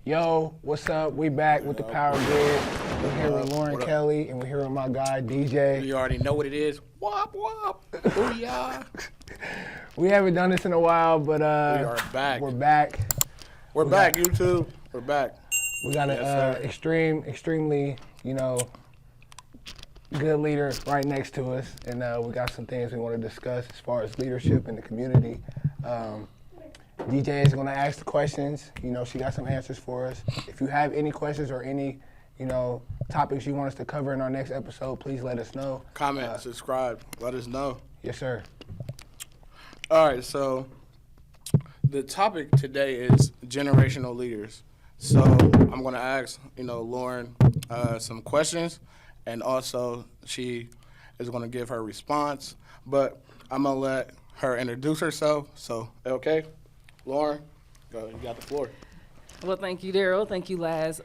Yo, what's up? We back with the Power Grid. We're here with Lauren Kelly, and we're here with my guy, DJ. You already know what it is. Wop, wop. Booyah. We haven't done this in a while, but We are back. we're back. We're back, YouTube. We're back. We got an extremely, good leader right next to us, and we got some things we want to discuss as far as leadership in the community. DJ is going to ask the questions. She got some answers for us. If you have any questions or any, topics you want us to cover in our next episode, please let us know. Comment, subscribe, let us know. Yes, sir. All right, so the topic today is generational leaders. So I'm going to ask, Lauren some questions, and also she is going to give her response. But I'm going to let her introduce herself. So, okay? Lauren, go. You got the floor. Well, thank you, Daryl. Thank you, Laz.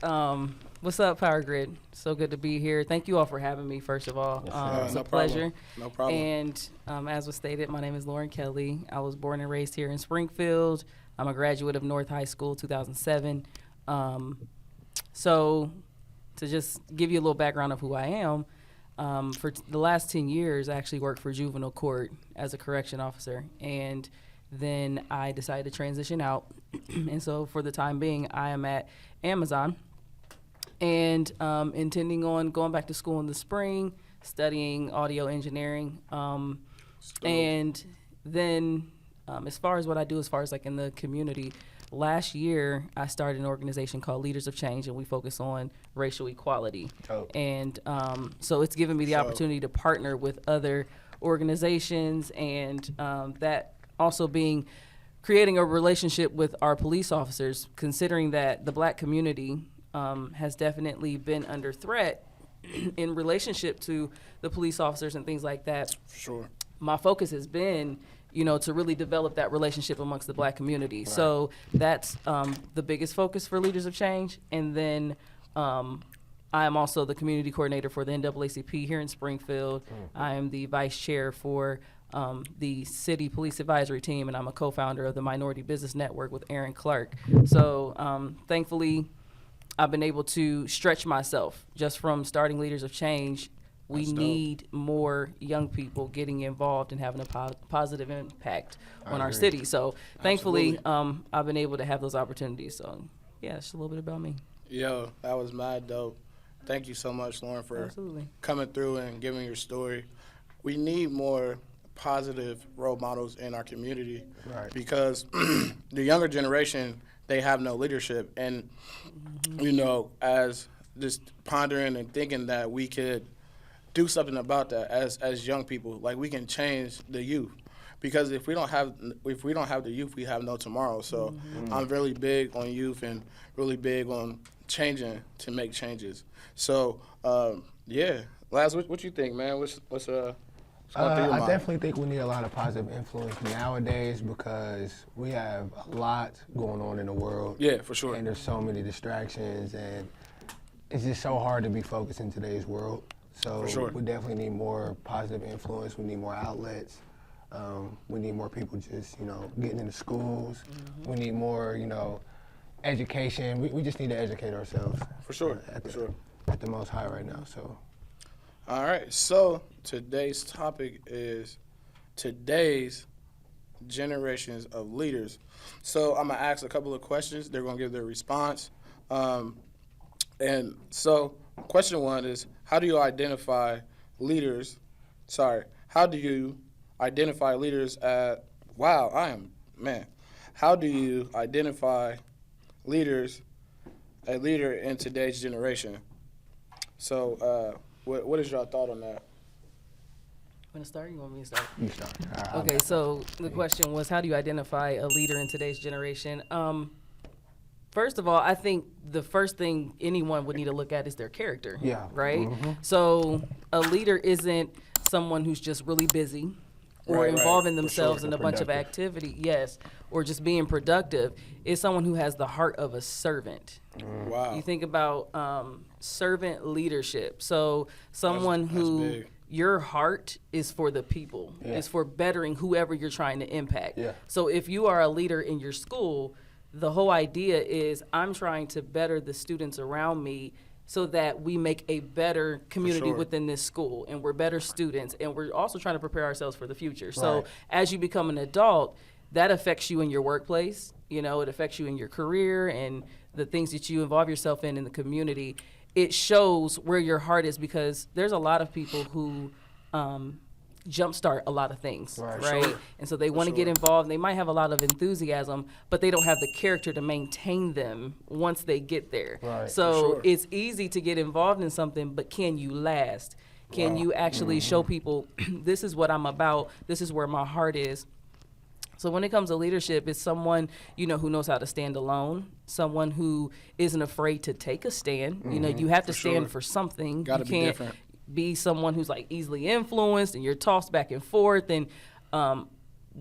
What's up, Power Grid? So good to be here. Thank you all for having me, first of all. It's a pleasure. No problem. And as was stated, my name is Lauren Kelly. I was born and raised here in Springfield. I'm a graduate of North High School, 2007. So to just give you a little background of who I am, for the last 10 years, I actually worked for juvenile court as a correction officer. And then I decided to transition out. And so for the time being, I am at Amazon and intending on going back to school in the spring, studying audio engineering. And then as far as what I do, as far as like in the community, last year I started an organization called Leaders of Change, and we focus on racial equality. Oh. And so it's given me the opportunity to partner with other organizations, and that also being creating a relationship with our police officers, considering that the black community has definitely been under threat in relationship to the police officers and things like that. Sure. My focus has been, to really develop that relationship amongst the black community. Right. So that's the biggest focus for Leaders of Change. And then I am also the community coordinator for the NAACP here in Springfield. I am the vice chair for the City Police Advisory Team, and I'm a co-founder of the Minority Business Network with Aaron Clark. So thankfully, I've been able to stretch myself just from starting Leaders of Change. We need more young people getting involved and having a positive impact on our city. So thankfully, I've been able to have those opportunities. So yeah, it's a little bit about me. Yo, that was mad dope. Thank you so much, Lauren, for coming through and giving your story. We need more positive role models in our community, right? Because the younger generation, they have no leadership. And, as just pondering and thinking that we could do something about that as young people, like we can change the youth. Because if we don't have the youth, we have no tomorrow. So I'm really big on youth and really big on changing to make changes. So Laz, what you think, man? What's going through your mind? I definitely think we need a lot of positive influence nowadays because we have a lot going on in the world. Yeah, for sure. And there's so many distractions, and it's just so hard to be focused in today's world. So we definitely need more positive influence. We need more outlets. We need more people just, getting into schools. We need more, education. We just need to educate ourselves. For sure, At the Most High right now, so. All right, so today's topic is today's generations of leaders. So I'm going to ask a couple of questions. They're going to give their response. And so question one is, how do you identify leaders how do you identify leaders how do you identify a leader in today's generation? So what is your thought on that? You want to start? You want me to start? You start. Okay, so the question was, how do you identify a leader in today's generation? First of all, I think the first thing anyone would need to look at is their character. Yeah. Right? Mm-hmm. So a leader isn't someone who's just really busy or involving themselves in a bunch of activity, or just being productive. It's someone who has the heart of a servant. Wow. You think about servant leadership. So someone who your heart is for the people. It's for bettering whoever you're trying to impact. Yeah. So if you are a leader in your school, the whole idea is I'm trying to better the students around me so that we make a better community within this school, and we're better students, and we're also trying to prepare ourselves for the future. So as you become an adult, that affects you in your workplace. It affects you in your career and the things that you involve yourself in the community. It shows where your heart is, because there's a lot of people who jumpstart a lot of things, right? And so they want to get involved. They might have a lot of enthusiasm, but they don't have the character to maintain them once they get there. So it's easy to get involved in something, but can you last? Can you actually show people, this is what I'm about, this is where my heart is? So when it comes to leadership, it's someone, who knows how to stand alone, someone who isn't afraid to take a stand. You have to stand for something. Gotta be different. Be someone who's like easily influenced and you're tossed back and forth. And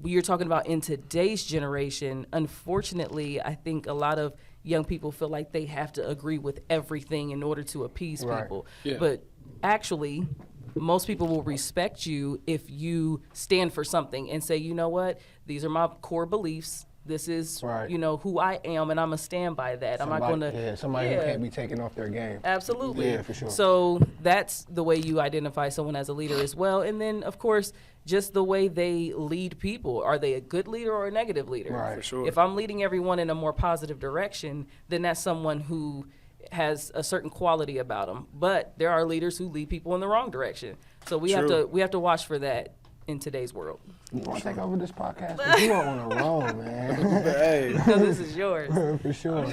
you're talking about in today's generation, unfortunately, I think a lot of young people feel like they have to agree with everything in order to appease people. But actually, most people will respect you if you stand for something and say, you know what, these are my core beliefs. This is, who I am, and I'm going to stand by that. I'm not going to... somebody who can't be taken off their game. Absolutely. Yeah, for sure. So that's the way you identify someone as a leader as well. And then, of course, just the way they lead people. Are they a good leader or a negative leader? For sure. If I'm leading everyone in a more positive direction, then that's someone who has a certain quality about them. But there are leaders who lead people in the wrong direction. So we have to watch for that in today's world. You want to take over this podcast? You are on a roll, man. Hey. So this is yours. For sure.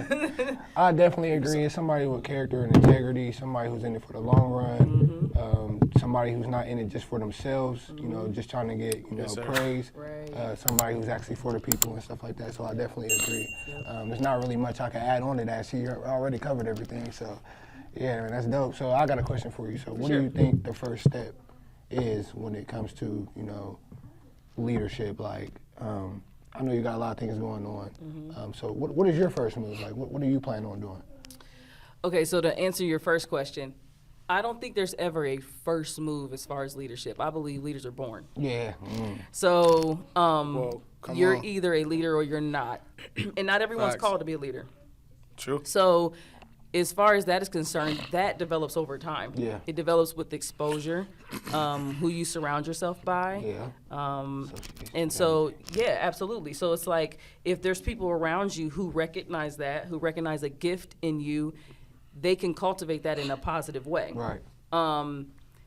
I definitely agree. It's somebody with character and integrity, somebody who's in it for the long run, somebody who's not in it just for themselves, just trying to get, praise. Somebody who's actually for the people and stuff like that. So I definitely agree. There's not really much I can add on to that. She already covered everything. So, yeah, man, that's dope. So I got a question for you. So what do you think the first step is when it comes to, leadership? Like, I know you got a lot of things going on. So what is your first move? Like, what are you planning on doing? Okay, so to answer your first question, I don't think there's ever a first move as far as leadership. I believe leaders are born. Yeah. So you're either a leader or you're not. And not everyone's called to be a leader. True. So as far as that is concerned, that develops over time. Yeah. It develops with exposure, who you surround yourself by. Yeah. And so, yeah, absolutely. So it's like if there's people around you who recognize that, who recognize a gift in you, they can cultivate that in a positive way. Right.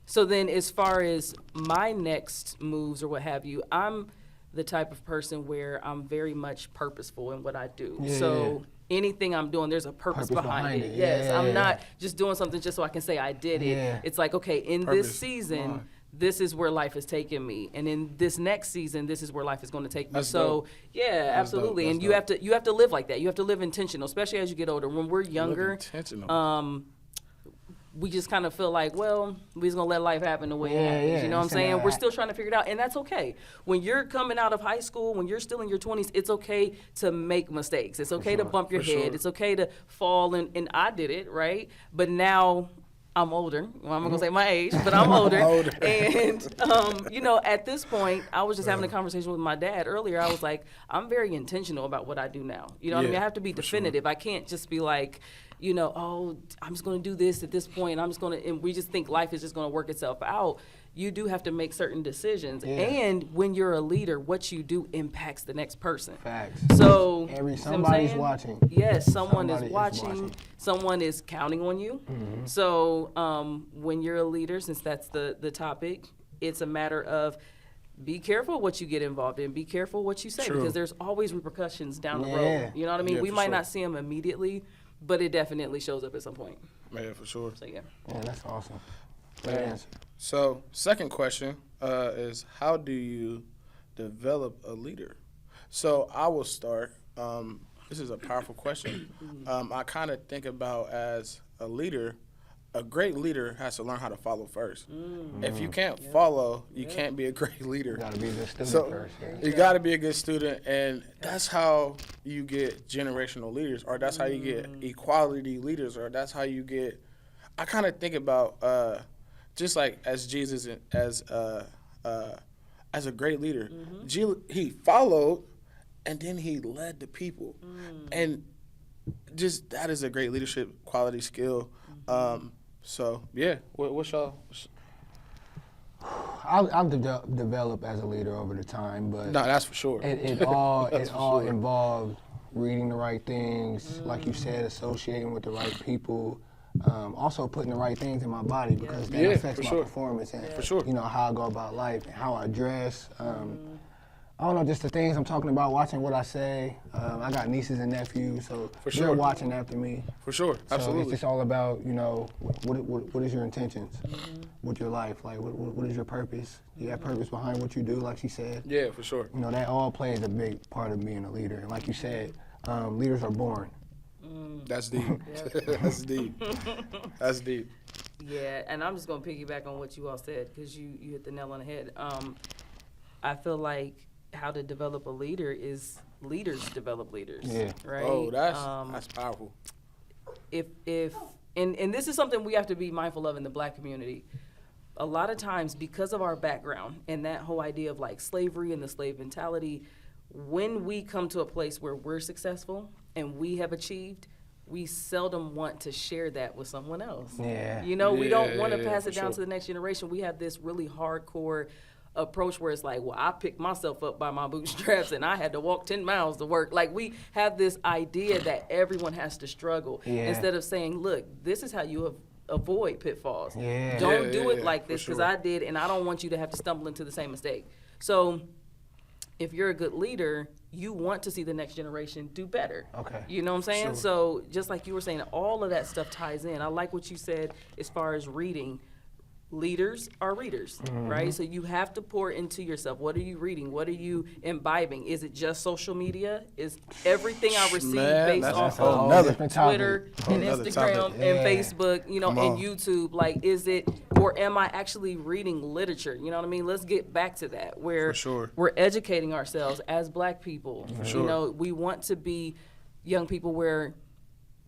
So then as far as my next moves or what have you, I'm the type of person where I'm very much purposeful in what I do. Anything I'm doing, there's a purpose behind it. Yes, I'm not just doing something just so I can say I did it. It's like, okay, in this season, this is where life is taking me, and in this next season, this is where life is going to take me. That's so, dope. yeah, absolutely. And you have to live like that. You have to live intentional, especially as you get older. When we're younger, we just kind of feel like, well, we're just going to let life happen the way it happens. You know what I'm saying? We're still trying to figure it out, and that's okay. When you're coming out of high school, when you're still in your 20s, it's okay to make mistakes. It's okay to bump your head. It's okay to fall, and I did it, right? But now I'm older. Well, I'm not going to say my age, but I'm older. And, at this point, I was just having a conversation with my dad earlier. I was like, I'm very intentional about what I do now. You know what I mean? I have to be definitive. I can't just be like, I'm just going to do this at this point. And we just think life is just going to work itself out. You do have to make certain decisions. Yeah. And when you're a leader, what you do impacts the next person. Facts. So somebody's watching. Yes, someone is watching. Someone is counting on you. Mm-hmm. So when you're a leader, since that's the topic, it's a matter of be careful what you get involved in. Be careful what you say. True. Because there's always repercussions down the road. You know what I mean? We might not see them immediately, but it definitely shows up at some point. Yeah, for sure. So, yeah. Yeah, that's awesome. Great answer. So, second question is, how do you develop a leader? So, I will start. This is a powerful question. I kind of think about as a leader, a great leader has to learn how to follow first. If you can't follow, you can't be a great leader. You got to be a good student first. Yeah. You got to be a good student, and that's how you get generational leaders, or that's how you get equality leaders, or that's how you get. I kind of think about just like as Jesus as a great leader, he followed, and then he led the people. And just that is a great leadership quality skill. So, yeah, what's y'all? I've developed as a leader over the time, but no, that's for sure. It all involved reading the right things, like you said, associating with the right people, also putting the right things in my body because that affects my performance and you know how I go about life and how I dress. I don't know, just the things I'm talking about, watching what I say. I got nieces and nephews, so they're watching after me. For sure, absolutely. So it's just all about, you know, what is your intentions with your life? Like, what is your purpose? You have purpose behind what you do, like she said. Yeah, for sure. You know, that all plays a big part of being a leader. And like you said, leaders are born. That's deep. That's deep. That's deep. Yeah, and I'm just going to piggyback on what you all said because you hit the nail on the head. I feel like how to develop a leader is leaders develop leaders. Yeah. Right. Oh, that's powerful. If and this is something we have to be mindful of in the Black community. A lot of times, because of our background and that whole idea of like slavery and the slave mentality, when we come to a place where we're successful and we have achieved, we seldom want to share that with someone else. Yeah. You know, we don't want to pass it down to the next generation. We have this really hardcore approach where it's like, well, I picked myself up by my bootstraps and I had to walk 10 miles to work. Like, we have this idea that everyone has to struggle instead of saying, look, this is how you avoid pitfalls. Don't do it like this because I did, and I don't want you to have to stumble into the same mistake. So if you're a good leader, you want to see the next generation do better. Okay. You know what I'm saying? Sure. So just like you were saying, all of that stuff ties in. I like what you said as far as reading. Leaders are readers, right? So you have to pour into yourself. What are you reading? What are you imbibing? Is it just social media? Is everything I receive based off of Twitter and Instagram and Facebook, you know, and YouTube? Like, is it, or am I actually reading literature? You know what I mean? Let's get back to that, where we're educating ourselves as Black people. You know, we want to be young people where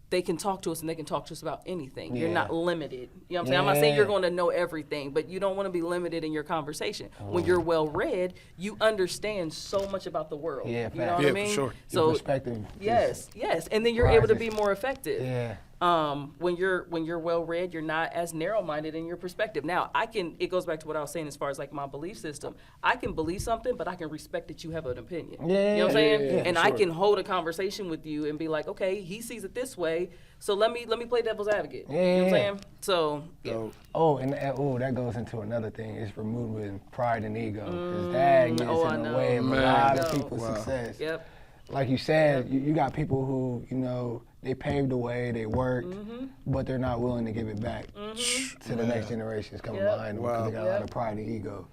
they can talk to us and they can talk to us about anything. You're not limited. You know what I'm saying? I'm not saying you're going to know everything, but you don't want to be limited in your conversation. When you're well read, you understand so much about the world. You know what I mean? For sure. So your perspective. Yes. And then you're able to be more effective. When you're well read, you're not as narrow minded in your perspective. Now, it goes back to what I was saying as far as like my belief system. I can believe something, but I can respect that you have an opinion. You know what I'm saying? And I can hold a conversation with you and be like, okay, he sees it this way, so let me play devil's advocate. You know what I'm saying? So that goes into another thing. It's removing pride and ego, because that gets in the way of a lot of people's success. Like you said, you got people who, you know, they paved the way, they worked, but they're not willing to give it back to the next generations coming behind them because they got a lot of pride and ego.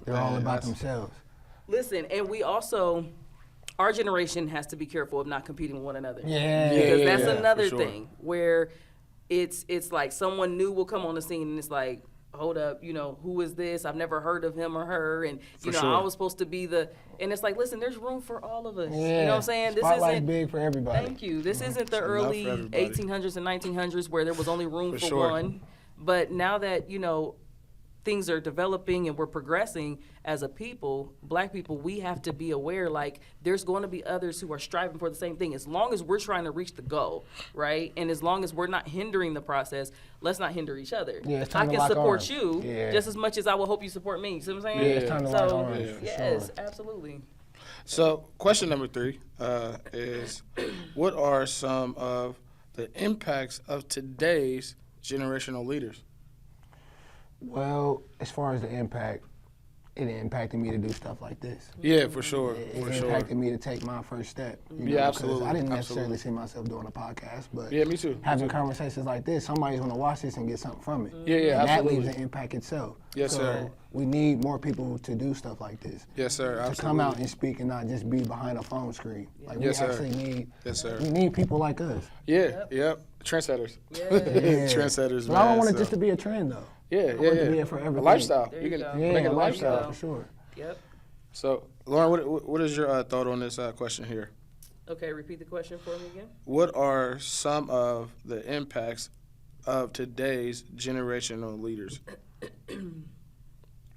They're all about themselves. Listen, and we also, our generation has to be careful of not competing with one another. Because that's another thing where it's like someone new will come on the scene and it's like, hold up, you know, who is this? I've never heard of him or her. And, you know, I was supposed to be and it's like, listen, there's room for all of us. You know what I'm saying? Spotlight's big for everybody. Thank you. This isn't the early 1800s and 1900s where there was only room for one. But now that, you know, things are developing and we're progressing as a people, Black people, we have to be aware, like, there's going to be others who are striving for the same thing. As long as we're trying to reach the goal, right? And as long as we're not hindering the process, let's not hinder each other. I can support you just as much as I will hope you support me. You see what I'm saying? It's time to lock arms. Yes, absolutely. So question number 3 is, what are some of the impacts of today's generational leaders? Well, as far as the impact, it impacted me to do stuff like this. Yeah, for sure. It impacted me to take my first step. You know, absolutely. I didn't necessarily see myself doing a podcast, but me too. Having conversations like this, somebody's going to watch this and get something from it. And that leaves an impact itself. Yes, sir. We need more people to do stuff like this. Yes, sir. Absolutely. To come out and speak and not just be behind a phone screen. Like, we actually need. Yes, sir. We need people like us. Trendsetters. Trendsetters. But I don't want it just to be a trend, though. I want it to be for everybody. A lifestyle. You can make it a lifestyle. For sure. So, Lauren, what is your thought on this question here? Okay, repeat the question for me again. What are some of the impacts of today's generational leaders?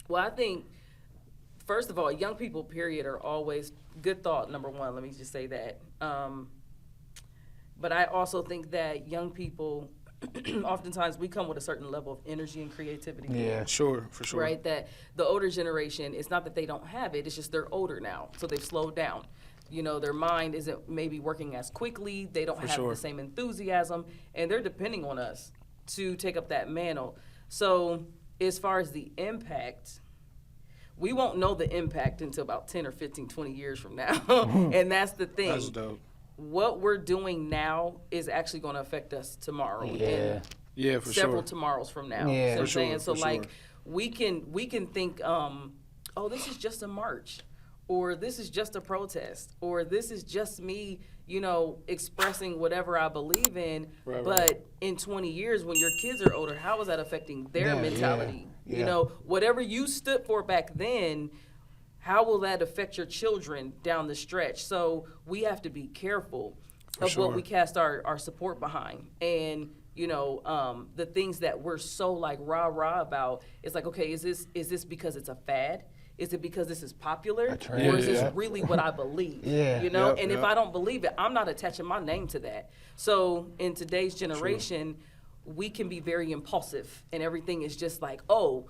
Well, I think First of all, young people, period, are always good thought. Number one, let me just say that. But I also think that young people, oftentimes we come with a certain level of energy and creativity. Yeah, sure, for sure. Right, that the older generation, it's not that they don't have it, it's just they're older now, so they've slowed down. You know, their mind isn't maybe working as quickly, they don't have the same enthusiasm, and they're depending on us to take up that mantle. So as far as the impact, we won't know the impact until about 10 or 15, 20 years from now. And that's the thing. That's dope. What we're doing now is actually going to affect us tomorrow. Yeah. Yeah, for several tomorrows from now. Yeah. So For sure, so for like sure. we can think, oh, this is just a march, or this is just a protest, or this is just me, you know, expressing whatever I believe in. Right, but right. in 20 years, when your kids are older, how is that affecting their Yeah, mentality? yeah. You know, whatever you stood for back then, how will that affect your children down the stretch? So we have to be careful of sure. what we cast our support behind. And, you know, the things that we're so like rah-rah about, it's like, okay, is this because it's a fad? Is it because this is popular? A trend. Or is this Yeah. really what I believe? Yeah. You know, Yep, and if yep. I don't believe it, I'm not attaching my name to that. So in today's generation, we can be very impulsive, and everything is just like, oh,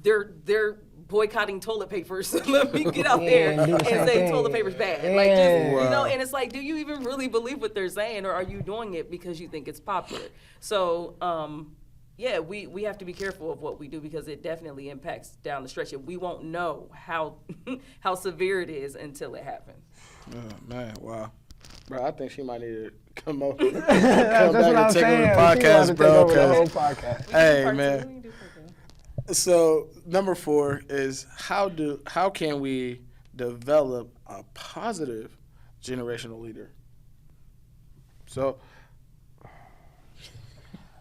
they're boycotting toilet papers. Let me get out there and do the and same say thing. toilet paper's bad. Yeah. Like, just, you Wow. know, and it's like, do you even really believe what they're saying, or are you doing it because you think it's popular? So, yeah, we have to be careful of what we do, because it definitely impacts down the stretch, and we won't know how how severe it is until it happens. Oh, man, wow. Bro, I think she might need to come over. Come That's back what and I'm take saying. over the She wanted podcast, to bro. take over the 'cause- whole podcast. Hey, Part two, man. we can do part two. So number 4 is how can we develop a positive generational leader? So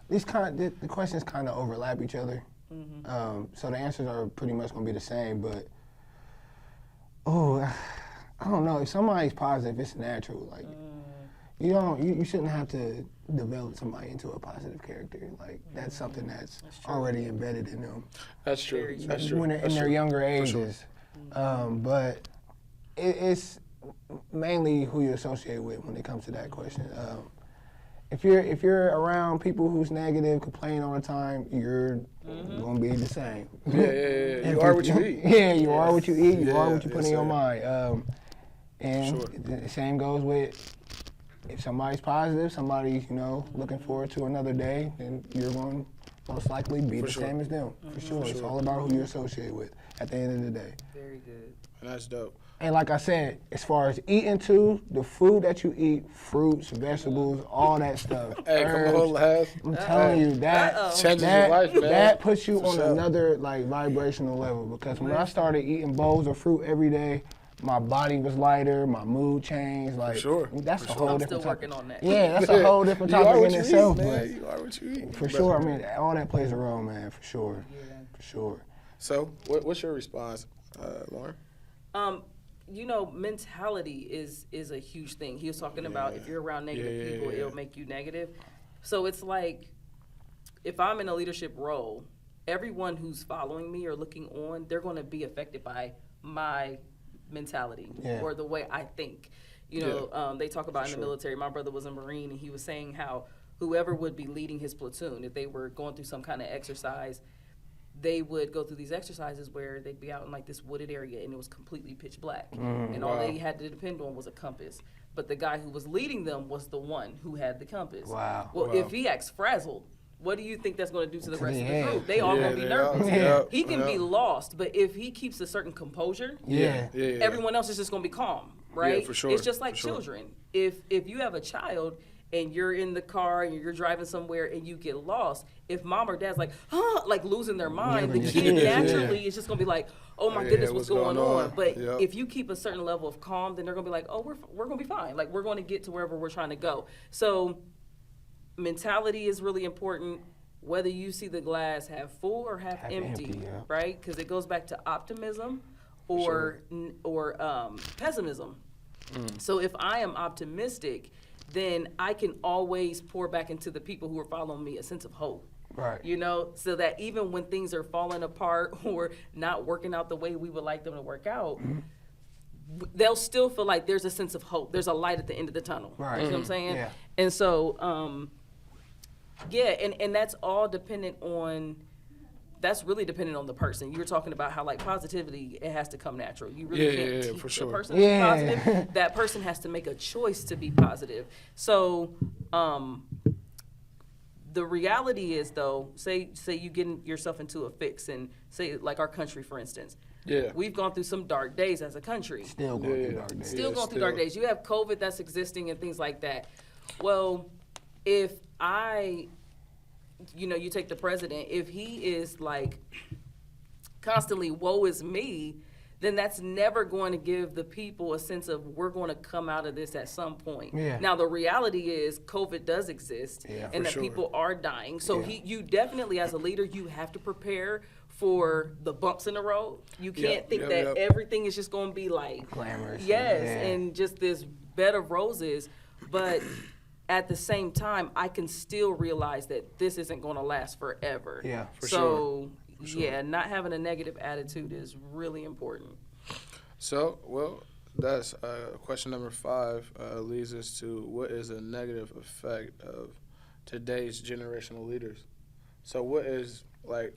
The questions kind of overlap each other. So the answers are pretty much going to be the same, but I don't know. If somebody's positive, it's natural. Like you shouldn't have to develop somebody into a positive character. Like that's something that's already embedded in them. that's true. Very true. That's true. When they're in That's their true. younger For sure. ages. But it's mainly who you associate with when it comes to that question. If you're around people who's negative, complain all the time, you're gonna be the same. Yeah. You are what you eat. Yeah, you are what you eat. You are Yeah, what you put yes, in your sir. mind. And Sure. the same goes with if somebody's positive, somebody's looking forward to another day, then you're going to most likely be the sure. same as them. For sure. It's all about who you associate with at the end of the day. Very good. And that's dope. And like I said, as far as eating too, the food that you eat, fruits, vegetables, all that stuff. Hey, come on, laugh. I'm telling you that Changes your life, man. that puts you For on sure. another like vibrational level. Because when I started eating bowls of fruit every day, my body was lighter, my mood changed. Like sure. that's For a sure. whole I'm different still topic. working on that. Yeah, that's a whole different You are topic what in you itself. eat, man. But You are what you eat. for sure, I mean, all that plays a role, man. For sure. Yeah. For sure. So, what's your response, Lauren? Mentality is a huge thing. He was talking about if you're around negative people, yeah. it'll make you negative. So it's like, if I'm in a leadership role, everyone who's following me or looking on, they're going to be affected by my mentality or the way I think. They talk about in the military, my brother was a Marine, and he was saying how whoever would be leading his platoon, if they were going through some kind of exercise, they would go through these exercises where they'd be out in like this wooded area and it was completely pitch black. And all they had to depend on was a compass. But the guy who was leading them was the one who had the compass. Wow. Well, if he acts frazzled, what do you think that's going to do to the rest of the Yeah. group? They all going to be nervous. Yeah. He can be lost, but if he keeps a certain composure, Yeah. everyone else is just going to be calm, right? Yeah, for sure. It's just like For sure. children. If you have a child and you're in the car and you're driving somewhere and you get lost, if mom or dad's like, like losing their mind, the Yeah, kid yeah. naturally is just going to be like, oh my Yeah, goodness, what's what's going going on? on? But Yep. if you keep a certain level of calm, then they're going to be like, oh, we're going to be fine. Like, we're going to get to wherever we're trying to go. So mentality is really important, whether you see the glass half full or half empty, yeah. right? Because it goes back to optimism or pessimism. So if I am optimistic, then I can always pour back into the people who are following me a sense of hope. Right. You know, so that even when things are falling apart or not working out the way we would like them to work out, they'll still feel like there's a sense of hope. There's a light at the end of the tunnel. Right. You know what I'm saying? Yeah. And so, and that's all dependent on, that's really dependent on the person. You were talking about how like positivity, it has to come natural. You really can't teach for a sure. person to be positive. That person has to make a choice to be positive. So, the reality is, though, say you getting yourself into a fix, and say like our country, for instance. Yeah. We've gone through some dark days as a country. Still going through dark days. Still going through dark days. You have COVID that's existing and things like that. Well, if you take the president, if he is like constantly woe is me, then that's never going to give the people a sense of we're going to come out of this at some point. Yeah. Now, the reality is COVID does exist and that people are dying. So you definitely, as a leader, you have to prepare for the bumps in the road. You can't think that everything is just going to be like glamorous. And just this bed of roses. But at the same time, I can still realize that this isn't going to last forever. Yeah, for sure. Yeah, not having a negative attitude is really important. So, well, that's question number 5 leads us to what is a negative effect of today's generational leaders. So what is, like,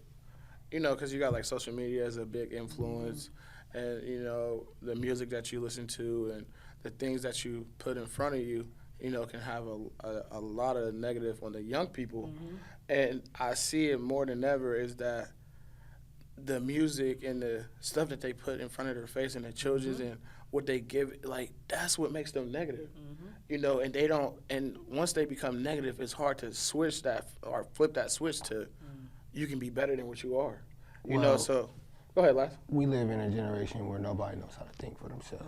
because you got like social media as a big influence, and the music that you listen to and the things that you put in front of you, can have a lot of negative on the young people. And I see it more than ever is that the music and the stuff that they put in front of their face and their children and what they give, like, that's what makes them negative. And they don't, and once they become negative, it's hard to switch that or flip that switch to you can be better than what you are. So go ahead, Les. We live in a generation where nobody knows how to think for themselves.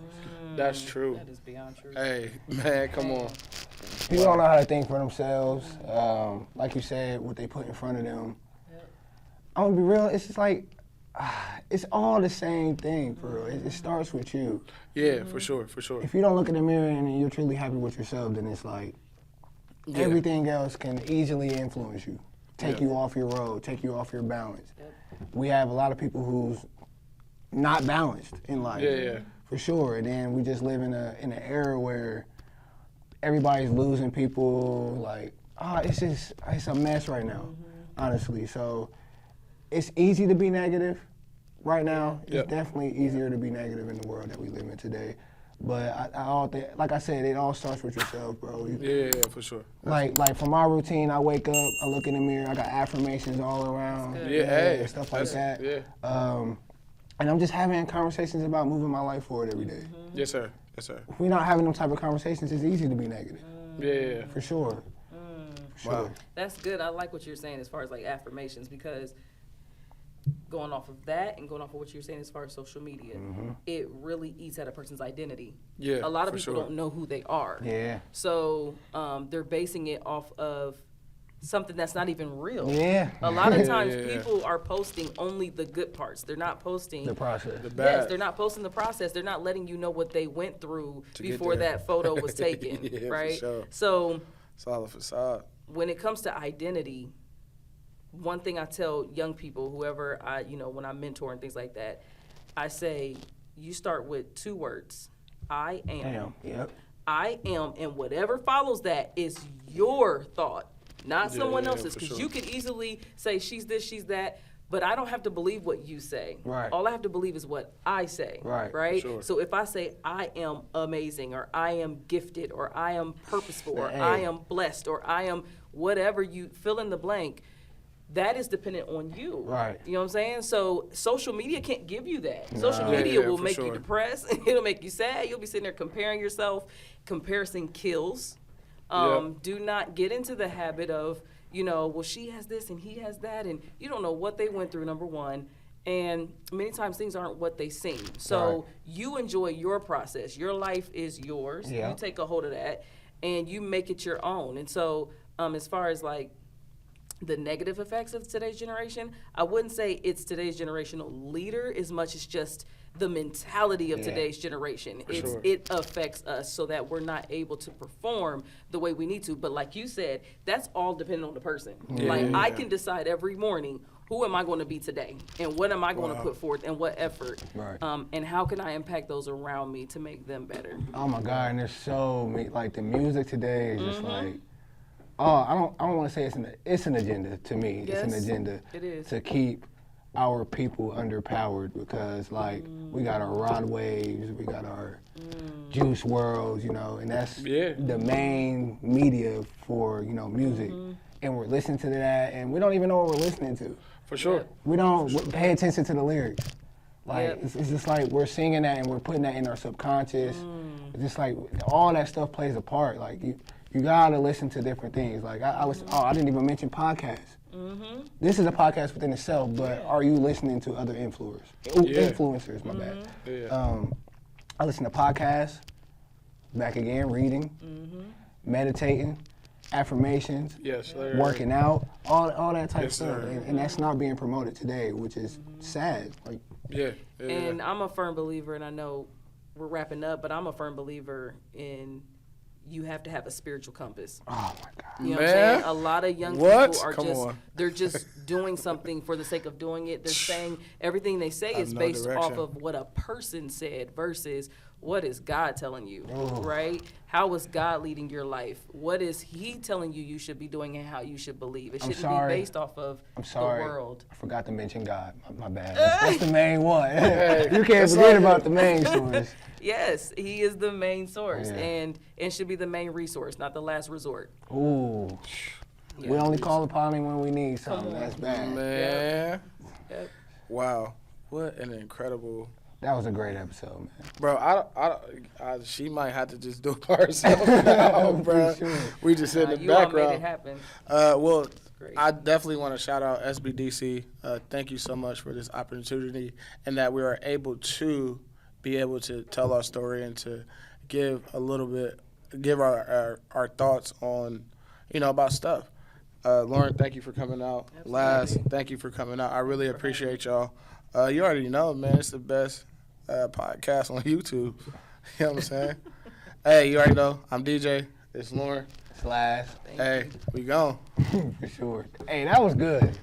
That's true. That is beyond true. Hey, man, come on. People don't know how to think for themselves. Like you said, what they put in front of them. I'm gonna be real, it's just like, it's all the same thing, for real. It starts with you. Yeah, for sure. If you don't look in the mirror and you're truly happy with yourself, then it's like everything else can easily influence you, take you off your road, take you off your balance. We have a lot of people who's not balanced in life, for sure. And then we just live in an era where everybody's losing people. Like, it's a mess right now, honestly. So it's easy to be negative right now. It's definitely easier to be negative in the world that we live in today. But like I said, it all starts with yourself, bro. Yeah, for sure. Like for my routine, I wake up, I look in the mirror, I got affirmations all around. Stuff like that. And I'm just having conversations about moving my life forward every day. Yes, sir. If we're not having them type of conversations, it's easy to be negative. Yeah. For sure. Wow. That's good. I like what you're saying as far as like affirmations, because going off of that and going off of what you're saying as far as social media, it really eats at a person's identity. Yeah, a lot of people don't know who they are. Yeah. So they're basing it off of something that's not even real. Yeah. A lot of times people are posting only the good parts. They're not posting the process. The bad. Yes, they're not posting the process. They're not letting you know what they went through before that photo was taken, right? For sure. So it's all a facade. When it comes to identity, one thing I tell young people, whoever when I mentor and things like that, I say, you start with 2 words. I am. Yep. I am, and whatever follows that is your thought, not someone else's. Because you could easily say, she's this, she's that, but I don't have to believe what you say. Right. All I have to believe is what I say. Right. Sure. So if I say I am amazing, or I am gifted, or I am purposeful, or I am blessed, or I am whatever, you fill in the blank, that is dependent on you. Right. You know what I'm saying? So social media can't give you that. Social media will make you depressed. It'll make you sad. You'll be sitting there comparing yourself. Comparison kills. Do not get into the habit of, well, she has this and he has that, and you don't know what they went through, number one. And many times things aren't what they seem. So you enjoy your process. Your life is yours. Yeah. You take a hold of that and you make it your own. And so as far as like the negative effects of today's generation. I wouldn't say it's today's generational leader as much as just the mentality of today's generation. It affects us so that we're not able to perform the way we need to. But like you said, that's all dependent on the person. I can decide every morning, who am I going to be today? And what am I going to put forth and what effort? Right. And how can I impact those around me to make them better? Oh my God, and there's so many, like the music today is just like, I don't want to say it's an agenda to me. Yes, it's an agenda it is. to keep our people underpowered because like we got our Rod Waves, we got our Juice WRLDs, you know, and that's the main media for, you know, music. And we're listening to that and we don't even know what we're listening to. For sure. We don't pay attention to the lyrics. Like it's just like we're singing that and we're putting that in our subconscious. It's just like all that stuff plays a part. Like you gotta listen to different things. Like I didn't even mention podcasts. This is a podcast within itself, but are you listening to other influencers? Influencers, my bad. I listen to podcasts, back again, reading, meditating, affirmations, working out, all that type of stuff. And that's not being promoted today, which is sad. Like And I'm a firm believer, and I know we're wrapping up, but I'm a firm believer in you have to have a spiritual compass. Oh my God. You know what I'm saying? A lot of young people are they're just doing something for the sake of doing it. They're saying everything they say is based off of what a person said versus what is God telling you, right? How is God leading your life? What is He telling you should be doing and how you should believe? It shouldn't be based off of the world. I forgot to mention God. My bad. That's the main one. You can't forget about the main source. Yes, He is the main source and should be the main resource, not the last resort. Ooh. We only call upon Him when we need something. That's bad. Man. Yep. Wow. What an incredible... That was a great episode, man. Bro, she might have to just do it by herself now, bro. Sure. We just sit in the background. You all made it happen. Well, I definitely want to shout out SBDC. Thank you so much for this opportunity and that we are able to tell our story and to give our thoughts on, you know, about stuff. Lauren, thank you for coming out. Absolutely. Laz, thank you for coming out. I really appreciate y'all. You already know, man, it's the best podcast on YouTube. You know what I'm saying? Hey, you already know. I'm DJ. It's Lauren. It's Laz. Hey, we gone. For sure. Hey, that was good.